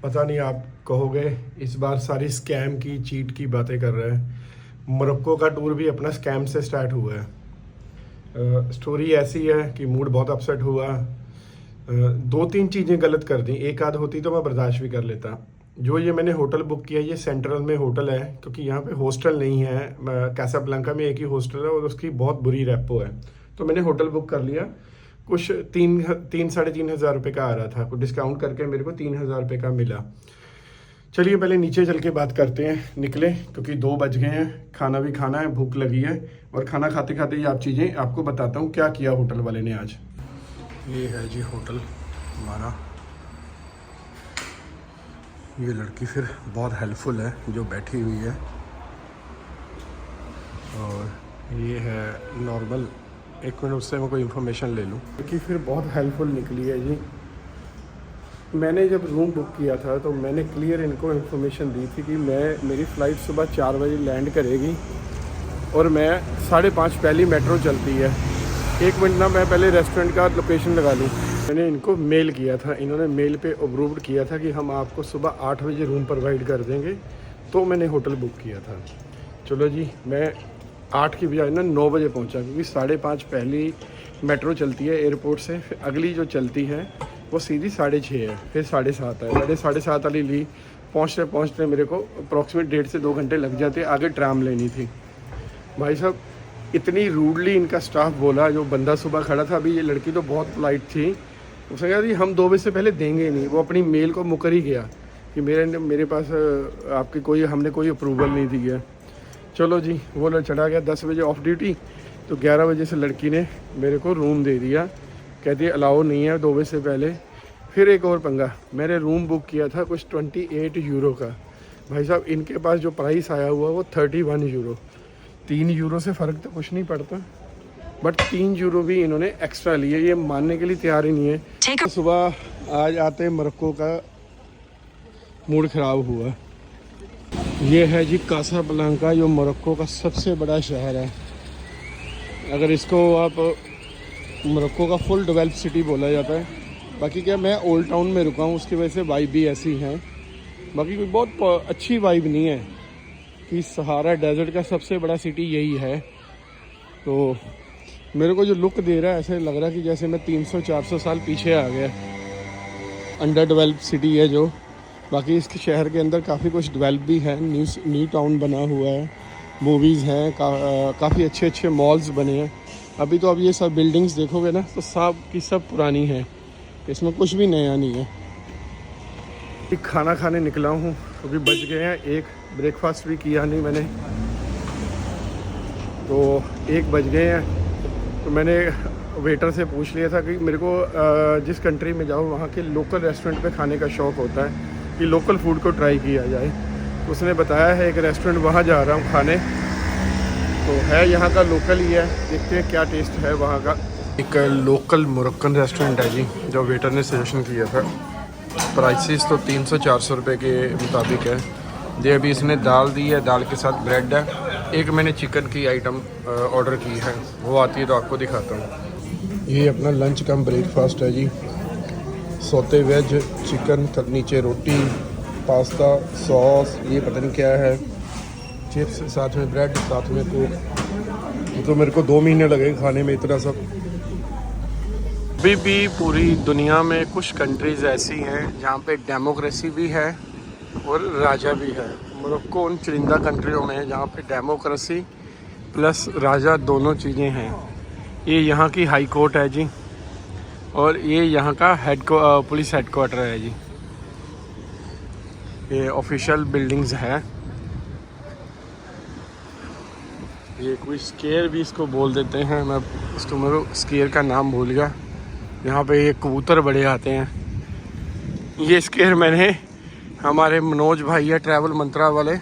पता नहीं, आप कहोगे इस बार सारी स्कैम की चीट की बातें कर रहे हैं। मोरक्को का टूर भी अपना स्कैम से स्टार्ट हुआ है। स्टोरी ऐसी है कि मूड बहुत अपसेट हुआ। दो तीन चीज़ें गलत कर दी, एक आध होती तो मैं बर्दाश्त भी कर लेता। जो ये मैंने होटल बुक किया, ये सेंट्रल में होटल है, क्योंकि यहाँ पे हॉस्टल नहीं है। कैसाब्लंका में एक ही हॉस्टल है और उसकी बहुत बुरी रेपो है। तो मैंने होटल बुक कर लिया। कुछ तीन साढ़े तीन हज़ार रुपये का आ रहा था, कुछ डिस्काउंट करके मेरे को 3,000 रुपये का मिला। चलिए पहले नीचे चल के बात करते हैं, निकले क्योंकि 2 बज गए हैं, खाना भी खाना है, भूख लगी है। और खाना खाते खाते ही आप चीज़ें आपको बताता हूँ क्या किया होटल वाले ने आज। ये है जी होटल हमारा। ये लड़की फिर बहुत हेल्पफुल है जो बैठी हुई है। और ये है नॉर्मल, एक मिनट उससे मैं कोई इन्फॉर्मेशन ले लूँ। लड़की फिर बहुत हेल्पफुल निकली है जी। मैंने जब रूम बुक किया था तो मैंने क्लियर इनको इन्फॉर्मेशन दी थी कि मेरी फ़्लाइट सुबह 4 बजे लैंड करेगी और मैं 5:30 पहली मेट्रो चलती है। 1 मिनट ना, मैं पहले रेस्टोरेंट का लोकेशन लगा लूँ। मैंने इनको मेल किया था, इन्होंने मेल पे अप्रूव्ड किया था कि हम आपको सुबह 8 बजे रूम प्रोवाइड कर देंगे। तो मैंने होटल बुक किया था। चलो जी, मैं 8 की बजाय ना 9 बजे पहुँचा, क्योंकि 5:30 पहली मेट्रो चलती है एयरपोर्ट से। फिर अगली जो चलती है वो सीधी 6:30 है, फिर 7:30 है। 7:30 वाली ली, पहुँचते मेरे को अप्रॉक्सीमेट 1.5 से 2 घंटे लग जाते। आगे ट्राम लेनी थी। भाई साहब, इतनी रूडली इनका स्टाफ बोला। जो बंदा सुबह खड़ा था, अभी ये लड़की तो बहुत पोलाइट थी, उसने कहा जी हम 2 बजे से पहले देंगे ही नहीं। वो अपनी मेल को मुकर ही गया कि मेरे पास आपकी हमने कोई अप्रूवल नहीं दी है। चलो जी, वो लोग चढ़ा गया 10 बजे ऑफ ड्यूटी। तो 11 बजे से लड़की ने मेरे को रूम दे दिया, कहती है अलाउ नहीं है 2 बजे से पहले। फिर एक और पंगा, मैंने रूम बुक किया था कुछ 28 यूरो का। भाई साहब, इनके पास जो प्राइस आया हुआ वो 31 यूरो। 3 यूरो से फ़र्क तो कुछ नहीं पड़ता, बट 3 यूरो भी इन्होंने एक्स्ट्रा लिए। ये मानने के लिए तैयार ही नहीं है। तो सुबह आज आते मोरक्को का मूड ख़राब हुआ। ये है जी कासाब्लांका, जो मोरक्को का सबसे बड़ा शहर है। अगर इसको आप मोरक्को का फुल डेवलप सिटी बोला जाता है। बाकी क्या, मैं ओल्ड टाउन में रुका हूँ, उसकी वजह से वाइब भी ऐसी हैं। बाकी कोई बहुत अच्छी वाइब नहीं है कि सहारा डेजर्ट का सबसे बड़ा सिटी यही है। तो मेरे को जो लुक दे रहा है, ऐसे लग रहा है कि जैसे मैं 300-400 साल पीछे आ गया। अंडर डेवलप सिटी है जो। बाकी इसके शहर के अंदर काफ़ी कुछ डेवलप भी है। न्यू टाउन बना हुआ है, मूवीज़ हैं, काफ़ी अच्छे अच्छे मॉल्स बने हैं। अभी तो अब ये सब बिल्डिंग्स देखोगे ना तो सब की सब पुरानी हैं, इसमें कुछ भी नया नहीं है। खाना खाने निकला हूँ क्योंकि बज गए हैं 1। ब्रेकफास्ट भी किया नहीं मैंने, तो 1 बज गए हैं। तो मैंने वेटर से पूछ लिया था कि मेरे को जिस कंट्री में जाऊँ वहाँ के लोकल रेस्टोरेंट पे खाने का शौक़ होता है कि लोकल फूड को ट्राई किया जाए। तो उसने बताया है एक रेस्टोरेंट, वहाँ जा रहा हूँ खाने। तो है यहाँ का लोकल ही है, देखते हैं क्या टेस्ट है वहाँ का। एक लोकल मोरक्कन रेस्टोरेंट है जी, जो वेटर ने सजेशन किया था। प्राइसेस तो 300-400 रुपये के मुताबिक है। ये अभी इसने दाल दी है, दाल के साथ ब्रेड है। एक मैंने चिकन की आइटम ऑर्डर की है, वो आती है तो आपको दिखाता हूँ। ये अपना लंच कम ब्रेकफास्ट है जी। सोते वेज चिकन, नीचे रोटी, पास्ता, सॉस, ये पता नहीं क्या है, चिप्स, साथ में ब्रेड, साथ में कोक। तो मेरे को 2 महीने लगे खाने में इतना सब। अभी भी पूरी दुनिया में कुछ कंट्रीज़ ऐसी हैं जहाँ पे डेमोक्रेसी भी है और राजा भी है। मोरक्को उन चुनिंदा कंट्रियों में है जहाँ पे डेमोक्रेसी प्लस राजा दोनों चीज़ें हैं। ये यहाँ की हाई कोर्ट है जी, और ये यहाँ का पुलिस हेडक्वार्टर है जी। ये ऑफिशियल बिल्डिंग्स है। ये कोई स्केयर भी इसको बोल देते हैं, मैं इसको मेरे स्केयर का नाम भूल गया। यहाँ पे ये कबूतर बड़े आते हैं। ये स्केयर मैंने हमारे मनोज भाई है ट्रैवल मंत्रा वाले,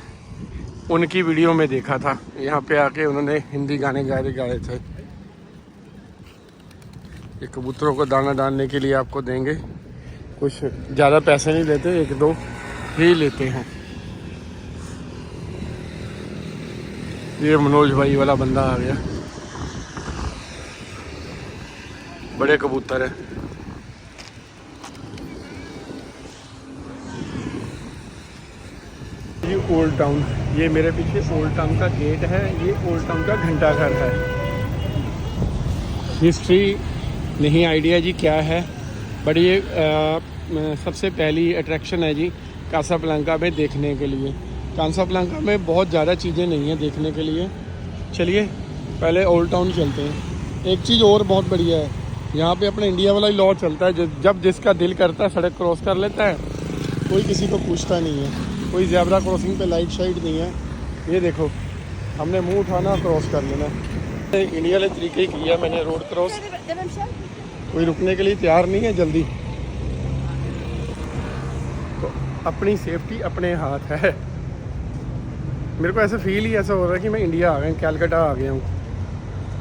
उनकी वीडियो में देखा था। यहाँ पे आके उन्होंने हिंदी गाने गाए थे। ये कबूतरों को दाना डालने के लिए आपको देंगे, कुछ ज़्यादा पैसे नहीं लेते, 1-2 ही लेते हैं। ये मनोज भाई वाला बंदा आ गया। बड़े कबूतर है। जी ओल्ड टाउन। ये मेरे पीछे ओल्ड टाउन का गेट है, ये ओल्ड टाउन का घंटाघर है। हिस्ट्री नहीं आइडिया जी क्या है, बट ये सबसे पहली अट्रैक्शन है जी कासाब्लांका में देखने के लिए। कासाब्लांका में बहुत ज़्यादा चीज़ें नहीं हैं देखने के लिए। चलिए पहले ओल्ड टाउन चलते हैं। एक चीज़ और बहुत बढ़िया है, यहाँ पे अपना इंडिया वाला ही लॉ चलता है, जब जिसका दिल करता है सड़क क्रॉस कर लेता है, कोई किसी को पूछता नहीं है। कोई ज़ेब्रा क्रॉसिंग पे लाइट शाइट नहीं है। ये देखो, हमने मुंह उठाना क्रॉस कर लेना। इंडिया वाले तरीके ही किया मैंने रोड क्रॉस, कोई रुकने के लिए तैयार नहीं है जल्दी। तो अपनी सेफ्टी अपने हाथ है। मेरे को ऐसा फील ही ऐसा हो रहा है कि मैं इंडिया आ गया, कैलकाटा आ गया हूँ।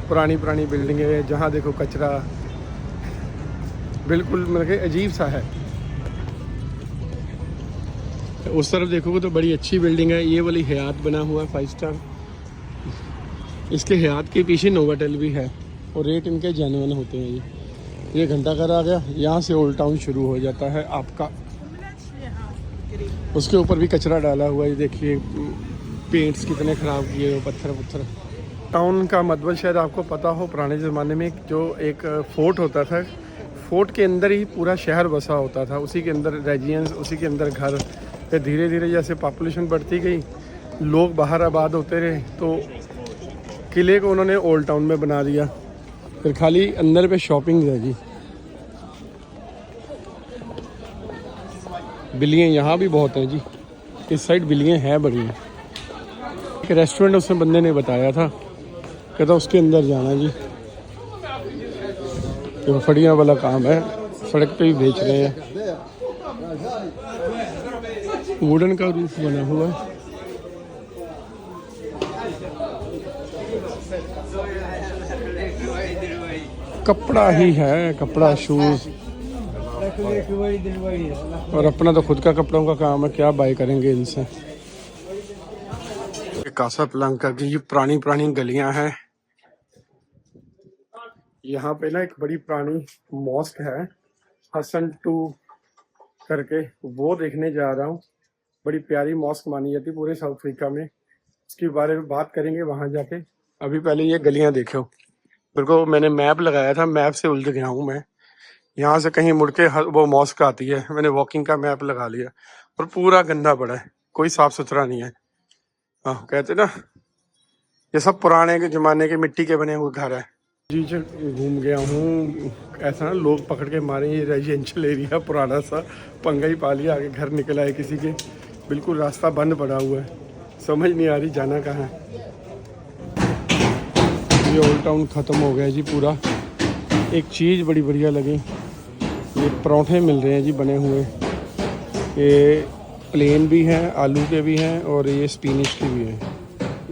पुरानी पुरानी बिल्डिंगें, जहाँ देखो कचरा, बिल्कुल मतलब अजीब सा है। उस तरफ देखोगे तो बड़ी अच्छी बिल्डिंग है। ये वाली हयात बना हुआ है 5 स्टार। इसके हयात के पीछे नोवाटेल भी है और रेट इनके जेन्युइन होते हैं। ये घंटाघर आ गया, यहाँ से ओल्ड टाउन शुरू हो जाता है आपका। उसके ऊपर भी कचरा डाला हुआ है, देखिए पेंट्स कितने ख़राब किए हुए, पत्थर। टाउन का मतलब शायद आपको पता हो, पुराने ज़माने में जो एक फोर्ट होता था, फोर्ट के अंदर ही पूरा शहर बसा होता था, उसी के अंदर रेजिडेंस, उसी के अंदर घर। फिर धीरे धीरे जैसे पॉपुलेशन बढ़ती गई, लोग बाहर आबाद होते रहे, तो किले को उन्होंने ओल्ड टाउन में बना दिया। फिर खाली अंदर पे शॉपिंग है जी। बिल्लियाँ यहाँ भी बहुत हैं जी, इस साइड बिल्लियाँ हैं बड़ी। एक रेस्टोरेंट उसमें बंदे ने बताया था, कहता उसके अंदर जाना जी। तो फड़ियाँ वाला काम है, सड़क पे ही बेच रहे हैं। वुडन का रूफ बना हुआ है। कपड़ा ही है, कपड़ा, शूज। और अपना तो खुद का कपड़ों का काम है, क्या बाय करेंगे इनसे। कासाब्लांका की ये पुरानी पुरानी गलियां हैं। यहाँ पे ना एक बड़ी पुरानी मॉस्क है, हसन 2 करके, वो देखने जा रहा हूँ। बड़ी प्यारी मॉस्क मानी जाती पूरे साउथ अफ्रीका में। इसके बारे में बात करेंगे वहाँ जाके। अभी पहले ये गलियाँ देखो। मेरे को, मैंने मैप लगाया था, मैप से उलझ गया हूँ मैं। यहाँ से कहीं मुड़ के वो मॉस्क आती है, मैंने वॉकिंग का मैप लगा लिया और पूरा गंदा पड़ा है, कोई साफ सुथरा नहीं है। हाँ, कहते ना ये सब पुराने के ज़माने के मिट्टी के बने हुए घर है जी। घूम गया हूँ, ऐसा ना लोग पकड़ के मारे। ये रेजिडेंशियल एरिया पुराना सा, पंगा ही पा लिया। आगे घर निकल आए किसी के, बिल्कुल रास्ता बंद पड़ा हुआ है, समझ नहीं आ रही जाना कहाँ है। ये ओल्ड टाउन ख़त्म हो गया जी पूरा। एक चीज़ बड़ी बढ़िया लगी, ये परोठे मिल रहे हैं जी बने हुए। ये प्लेन भी हैं, आलू के भी हैं, और ये स्पिनिश के भी हैं।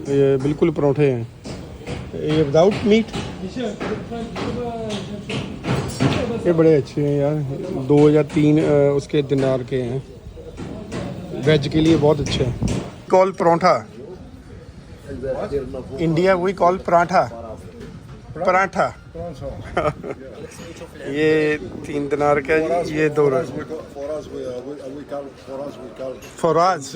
ये बिल्कुल परोठे हैं, ये विदाउट मीट। ये बड़े अच्छे हैं यार, 2 या 3 उसके दिनार के हैं। वेज के लिए बहुत अच्छे हैं। Call parotha, India we call paratha. Paratha ये 3 दिनार का, ये 2 Faraz.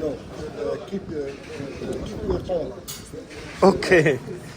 no keep your call. Okay,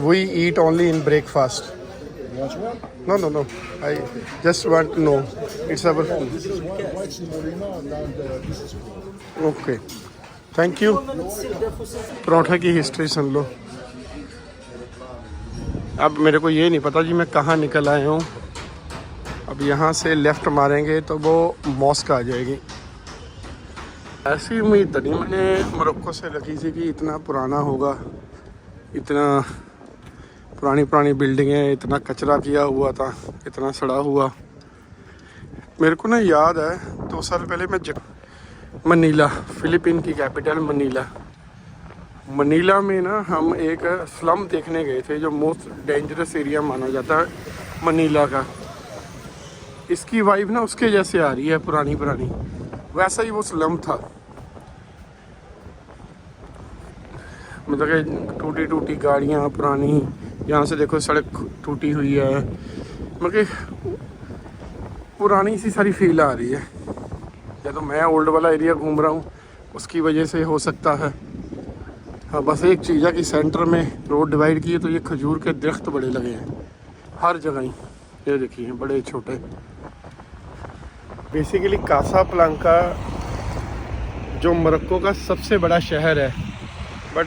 We eat only in breakfast. What? No, I just want to know, it's our food. This is white semolina and this is okay, thank you. Paratha की history सुन लो। अब मेरे को ये नहीं पता जी मैं कहाँ निकल आया हूँ। अब यहाँ से लेफ़्ट मारेंगे तो वो मॉस्क आ जाएगी। ऐसी उम्मीद नहीं मैंने मोरक्को से लगी थी कि इतना पुराना होगा, इतना पुरानी बिल्डिंगें, इतना कचरा किया हुआ था, इतना सड़ा हुआ। मेरे को ना याद है 2 साल पहले मैं मनीला, फ़िलीपीन की कैपिटल मनीला में ना हम एक स्लम देखने गए थे, जो मोस्ट डेंजरस एरिया माना जाता है मनीला का। इसकी वाइब ना उसके जैसे आ रही है, पुरानी वैसा ही वो स्लम था। मतलब कि टूटी गाड़ियाँ पुरानी, यहाँ से देखो सड़क टूटी हुई है, मतलब पुरानी सी सारी फील आ रही है। या तो मैं ओल्ड वाला एरिया घूम रहा हूँ, उसकी वजह से हो सकता है। हाँ, बस एक चीज़ है कि सेंटर में रोड डिवाइड की है तो ये खजूर के दरख्त बड़े लगे हैं हर जगह ही। ये देखिए बड़े छोटे। बेसिकली कासाब्लांका जो मोरक्को का सबसे बड़ा शहर है, बट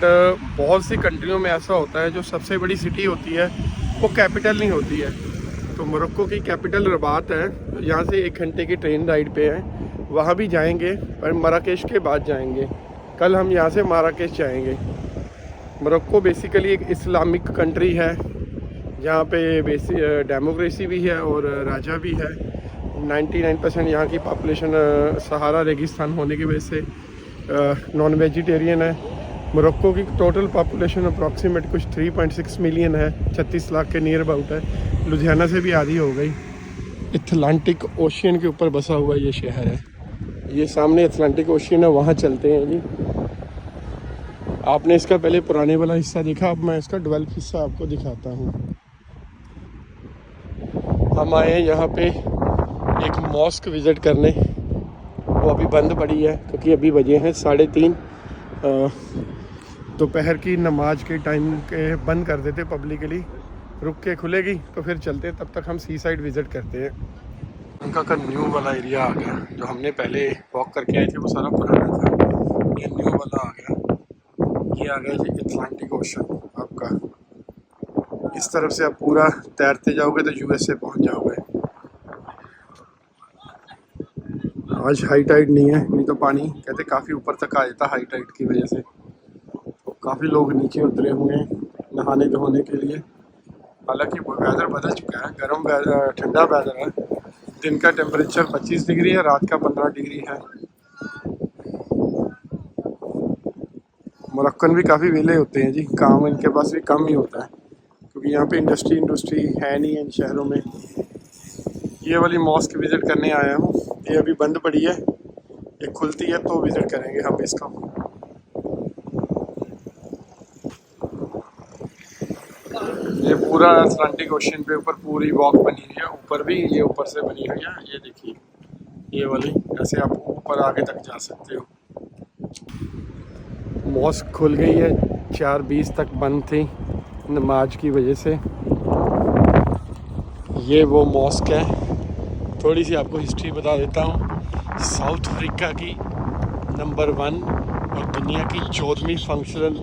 बहुत सी कंट्रियों में ऐसा होता है जो सबसे बड़ी सिटी होती है वो कैपिटल नहीं होती है। तो मोरक्को की कैपिटल रबात है, यहाँ से 1 घंटे की ट्रेन राइड पे है, वहाँ भी जाएंगे पर मराकेश के बाद जाएंगे। कल हम यहाँ से माराकेश जाएंगे। मोरक्को बेसिकली एक इस्लामिक कंट्री है, जहाँ पे डेमोक्रेसी भी है और राजा भी है। 99% यहाँ की पॉपुलेशन सहारा रेगिस्तान होने की वजह से नॉन वेजिटेरियन है। मोरक्को की टोटल पॉपुलेशन अप्रॉक्सीमेट कुछ 3.6 मिलियन है, 36 लाख के नियर अबाउट है। लुधियाना से भी आधी हो गई। अटलांटिक ओशियन के ऊपर बसा हुआ ये शहर है। ये सामने अटलांटिक ओशियन है, वहाँ चलते हैं जी। आपने इसका पहले पुराने वाला हिस्सा देखा, अब मैं इसका डेवलप हिस्सा आपको दिखाता हूँ। हम आए हैं यहाँ पे एक मॉस्क विज़िट करने, वो अभी बंद पड़ी है क्योंकि अभी बजे हैं 3:30। दोपहर की नमाज के टाइम के बंद कर देते पब्लिकली, रुक के खुलेगी तो फिर चलते हैं। तब तक हम सी साइड विज़िट करते हैं। उनका का न्यू वाला एरिया आ गया। जो हमने पहले वॉक करके आए थे वो सारा पुराना था, ये न्यू वाला आ गया। ये आ गया जी अटलांटिक ओशन आपका। इस तरफ से आप पूरा तैरते जाओगे तो यूएसए पहुंच जाओगे। आज हाई टाइड नहीं है, नहीं तो पानी कहते काफ़ी ऊपर तक आ जाता हाई टाइड की वजह से। तो काफ़ी लोग नीचे उतरे हुए हैं नहाने धोने के लिए। हालांकि वेदर बदल चुका है, गर्म वेदर, ठंडा वेदर है। दिन का टेम्परेचर 25 डिग्री है, रात का 15 डिग्री है। मोरक्कन भी काफ़ी वेले होते हैं जी, काम इनके पास भी कम ही होता है क्योंकि यहाँ पे इंडस्ट्री है नहीं है इन शहरों में। ये वाली मॉस्क विज़िट करने आया हूँ, ये अभी बंद पड़ी है, ये खुलती है तो विज़िट करेंगे हम इसको। ये पूरा अटलांटिक ओशन पे ऊपर पूरी वॉक बनी हुई है, ऊपर भी ये ऊपर से बनी हुई है। ये देखिए ये वाली, ऐसे आप ऊपर आगे तक जा सकते हो। मॉस्क खुल गई है, 4:20 तक बंद थी नमाज की वजह से। ये वो मॉस्क है। थोड़ी सी आपको हिस्ट्री बता देता हूँ। साउथ अफ्रीका की नंबर 1 और दुनिया की 14वीं फंक्शनल,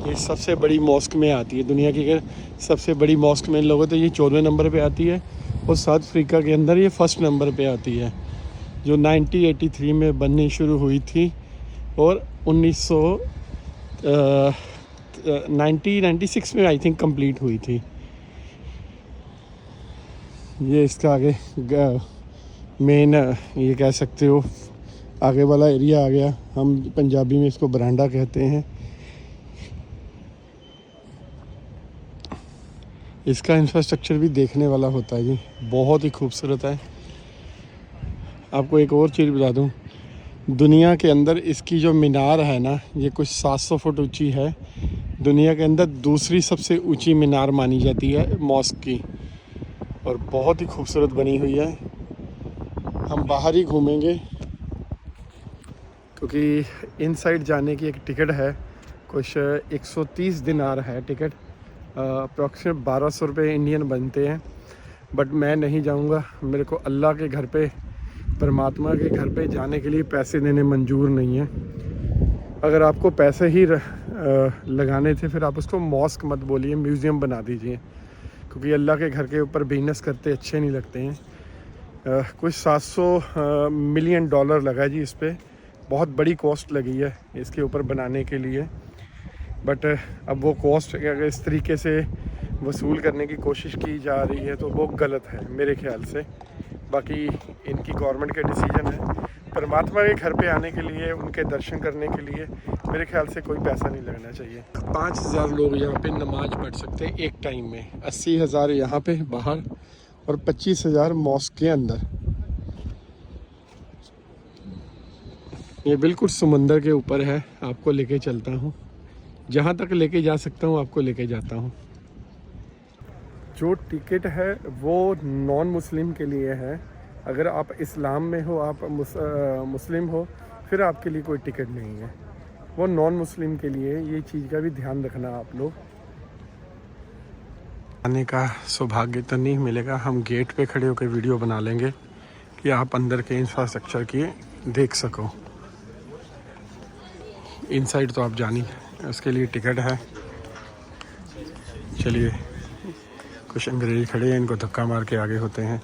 ये सबसे बड़ी मॉस्क में आती है। दुनिया की अगर सबसे बड़ी मॉस्क में लोगों तो ये 14वें नंबर पे आती है, और साउथ अफ्रीका के अंदर ये फर्स्ट नंबर पे आती है, जो 1983 में बननी शुरू हुई थी और 1996 में आई थिंक कंप्लीट हुई थी। ये इसका आगे मेन ये कह सकते हो आगे वाला एरिया आ गया। हम पंजाबी में इसको बरांडा कहते हैं। इसका इंफ्रास्ट्रक्चर भी देखने वाला होता है जी, बहुत ही खूबसूरत है। आपको एक और चीज़ बता दूं, दुनिया के अंदर इसकी जो मीनार है ना, ये कुछ 700 फुट ऊंची है। दुनिया के अंदर दूसरी सबसे ऊंची मीनार मानी जाती है मॉस्क की, और बहुत ही खूबसूरत बनी हुई है। हम बाहर ही घूमेंगे क्योंकि इनसाइड जाने की एक टिकट है, कुछ 130 दिनार है टिकट, अप्रॉक्सीमेट 1200 रुपये इंडियन बनते हैं। बट मैं नहीं जाऊंगा, मेरे को अल्लाह के घर पे, परमात्मा के घर पे जाने के लिए पैसे देने मंजूर नहीं है। अगर आपको पैसे ही लगाने थे फिर आप उसको मॉस्क मत बोलिए, म्यूज़ियम बना दीजिए, क्योंकि अल्लाह के घर के ऊपर बिजनेस करते अच्छे नहीं लगते हैं। कुछ 700 मिलियन डॉलर लगा जी इस पर, बहुत बड़ी कॉस्ट लगी है इसके ऊपर बनाने के लिए। बट अब वो कॉस्ट अगर इस तरीके से वसूल करने की कोशिश की जा रही है तो वो गलत है मेरे ख्याल से। बाकी इनकी गवर्नमेंट का डिसीजन है। परमात्मा के घर पे आने के लिए, उनके दर्शन करने के लिए मेरे ख्याल से कोई पैसा नहीं लगना चाहिए। 5000 लोग यहाँ पे नमाज पढ़ सकते हैं एक टाइम में। 80,000 यहाँ पे बाहर और 25,000 मॉस्क के अंदर। ये बिल्कुल समंदर के ऊपर है, आपको लेके चलता हूँ, जहाँ तक लेके जा सकता हूँ आपको लेके जाता हूँ। जो टिकट है वो नॉन मुस्लिम के लिए है। अगर आप इस्लाम में हो, आप मुस्लिम हो, फिर आपके लिए कोई टिकट नहीं है। वो नॉन मुस्लिम के लिए, ये चीज़ का भी ध्यान रखना आप लोग। आने का सौभाग्य तो नहीं मिलेगा, हम गेट पे खड़े होकर वीडियो बना लेंगे कि आप अंदर के इंफ्रास्ट्रक्चर की देख सको। इनसाइड तो आप जानी, उसके लिए टिकट है। चलिए, कुछ अंग्रेज खड़े हैं, इनको धक्का मार के आगे होते हैं।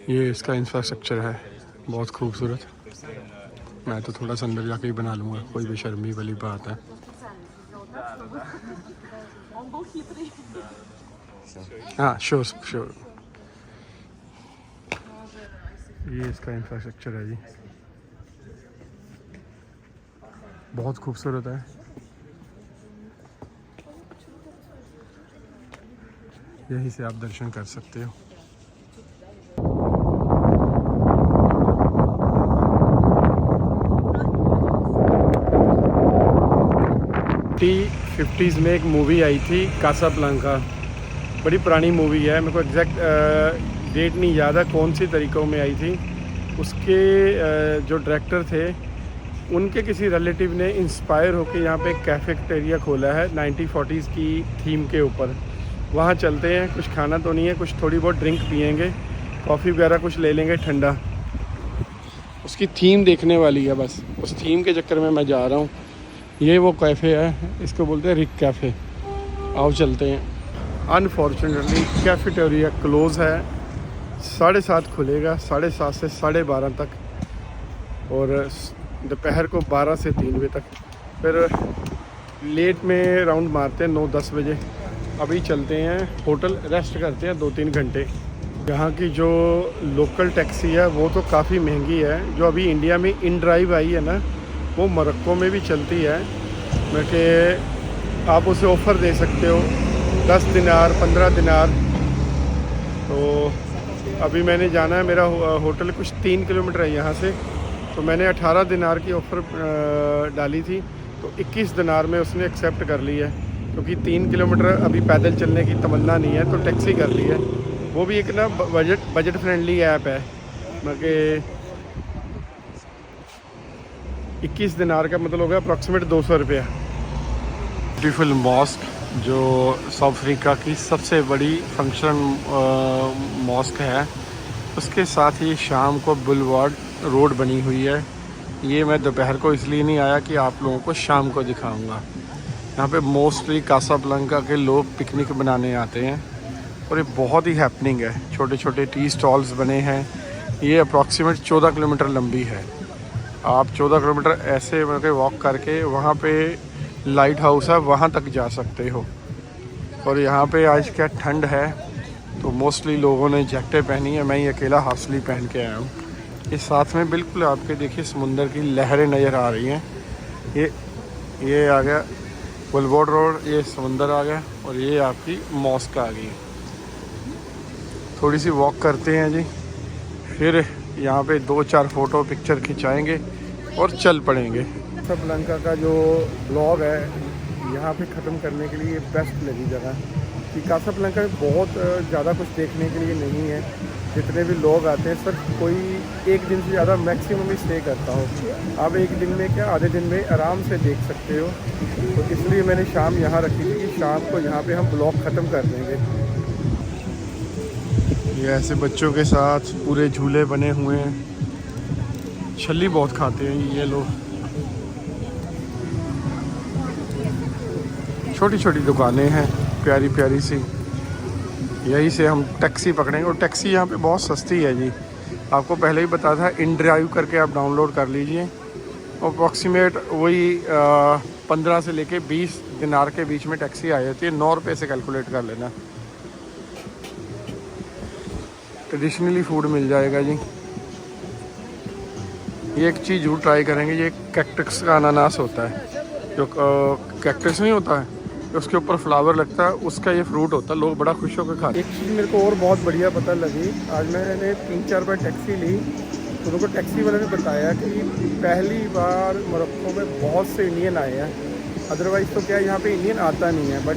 ये इसका इंफ्रास्ट्रक्चर है, बहुत खूबसूरत। मैं तो थोड़ा सा अंदर जाके ही बना लूँगा, कोई बेशर्मी वाली बात है। हाँ, श्योर श्योर। ये इसका इंफ्रास्ट्रक्चर है जी, बहुत खूबसूरत है। यहीं से आप दर्शन कर सकते हो। '50s में एक मूवी आई थी कासाब्लांका, बड़ी पुरानी मूवी है, मेरे को एग्जैक्ट डेट नहीं याद है कौन सी तरीक़ों में आई थी। उसके जो डायरेक्टर थे, उनके किसी रिलेटिव ने इंस्पायर होकर यहाँ पे एक कैफेटेरिया खोला है 1940s की थीम के ऊपर। वहाँ चलते हैं, कुछ खाना तो नहीं है, कुछ थोड़ी बहुत ड्रिंक पियेंगे, कॉफ़ी वगैरह कुछ ले लेंगे ठंडा। उसकी थीम देखने वाली है, बस उस थीम के चक्कर में मैं जा रहा हूँ। ये वो कैफ़े है, इसको बोलते हैं रिक कैफ़े। आओ चलते हैं। अनफॉर्चुनेटली कैफेटेरिया क्लोज़ है, 7:30 खुलेगा, 7:30 से 12:30 तक, और दोपहर को 12 से 3 बजे तक। फिर लेट में राउंड मारते हैं 9-10 बजे। अभी चलते हैं होटल, रेस्ट करते हैं 2-3 घंटे। यहाँ की जो लोकल टैक्सी है वो तो काफ़ी महंगी है। जो अभी इंडिया में इन ड्राइव आई है ना, वो मोरक्को में भी चलती है। मैं कि आप उसे ऑफ़र दे सकते हो 10 दिनार 15 दिनार। तो अभी मैंने जाना है, मेरा होटल कुछ 3 किलोमीटर है यहाँ से, तो मैंने 18 दिनार की ऑफ़र डाली थी, तो 21 दिनार में उसने एक्सेप्ट कर ली है, क्योंकि 3 किलोमीटर अभी पैदल चलने की तमन्ना नहीं है, तो टैक्सी कर ली है। वो भी एक ना बजट फ्रेंडली ऐप है। मैं कि 21 दिनार का मतलब होगा अप्रॉक्सीमेट 200 रुपया। ब्यूटीफुल मॉस्क, जो साउथ अफ्रीका की सबसे बड़ी फंक्शन मॉस्क है, उसके साथ ही शाम को बुलवार्ड रोड बनी हुई है। ये मैं दोपहर को इसलिए नहीं आया कि आप लोगों को शाम को दिखाऊंगा। यहाँ पे मोस्टली कासाब्लांका के लोग पिकनिक बनाने आते हैं, और ये बहुत ही हैपनिंग है। छोटे छोटे टी स्टॉल्स बने हैं। ये अप्रॉक्सीमेट 14 किलोमीटर लंबी है। आप 14 किलोमीटर ऐसे मतलब वॉक करके वहाँ पे लाइट हाउस है, वहाँ तक जा सकते हो। और यहाँ पे आज क्या ठंड है, तो मोस्टली लोगों ने जैकेटें पहनी है। मैं ही अकेला हाफ स्लीव पहन के आया हूँ। इस साथ में बिल्कुल आपके देखिए समुंदर की लहरें नज़र आ रही हैं। ये आ गया बुलवार्ड रोड, ये समुंदर आ गया, और ये आपकी मॉस्क आ गई। थोड़ी सी वॉक करते हैं जी, फिर यहाँ पे 2-4 फ़ोटो पिक्चर खिंचाएंगे और चल पड़ेंगे। कासाब्लांका का जो ब्लॉग है यहाँ पे ख़त्म करने के लिए बेस्ट लगी जगह कि कासाब्लांका में बहुत ज़्यादा कुछ देखने के लिए नहीं है। जितने भी लोग आते हैं सर, कोई एक दिन से ज़्यादा मैक्सिमम ही स्टे करता हो। आप एक दिन में क्या आधे दिन में आराम से देख सकते हो। तो इसलिए मैंने शाम यहाँ रखी थी कि शाम को यहाँ पे हम ब्लॉग ख़त्म कर देंगे। ये ऐसे बच्चों के साथ पूरे झूले बने हुए हैं। छल्ली बहुत खाते हैं ये लोग। छोटी छोटी दुकानें हैं प्यारी प्यारी सी। यहीं से हम टैक्सी पकड़ेंगे, और टैक्सी यहाँ पे बहुत सस्ती है जी। आपको पहले ही बताया था, इन ड्राइव करके आप डाउनलोड कर लीजिए। अप्रॉक्सीमेट वही 15 से लेके 20 दिनार के बीच में टैक्सी आ जाती है। 9 रुपये से कैलकुलेट कर लेना। ट्रेडिशनली फूड मिल जाएगा जी। ये एक चीज़ जरूर ट्राई करेंगे, ये कैक्टस का अनानास होता है। जो कैक्टस नहीं होता है, उसके ऊपर फ्लावर लगता है, उसका ये फ्रूट होता है। लोग बड़ा खुश होकर खाते हैं। एक चीज़ मेरे को और बहुत बढ़िया पता लगी, आज मैंने 3-4 बार टैक्सी ली, तो उनको टैक्सी वाले ने बताया कि पहली बार मोरक्को में बहुत से इंडियन आए हैं। अदरवाइज़ तो क्या है, यहाँ पे इंडियन आता नहीं है, बट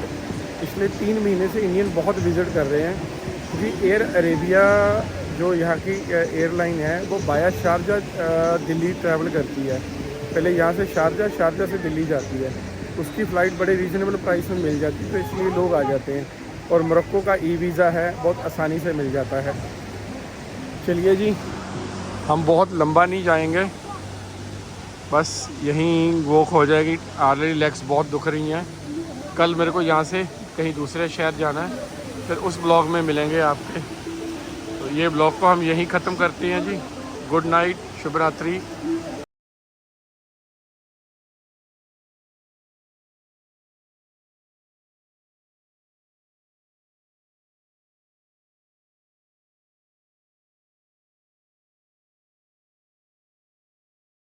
पिछले 3 महीने से इंडियन बहुत विज़िट कर रहे हैं, क्योंकि एयर अरेबिया जो यहाँ की एयरलाइन है वो बाया शारजा दिल्ली ट्रैवल करती है। पहले यहाँ से शारजा, शारजा से दिल्ली जाती है, उसकी फ़्लाइट बड़े रीज़नेबल प्राइस में मिल जाती है, तो इसलिए लोग आ जाते हैं। और मोरक्को का ई वीज़ा है, बहुत आसानी से मिल जाता है। चलिए जी, हम बहुत लंबा नहीं जाएंगे, बस यहीं वॉक हो जाएगी। ऑलरेडी लेग्स बहुत दुख रही हैं। कल मेरे को यहाँ से कहीं दूसरे शहर जाना है, फिर उस ब्लॉग में मिलेंगे आपके। तो ये ब्लॉग को हम यहीं ख़त्म करते हैं जी। गुड नाइट, शुभ रात्रि।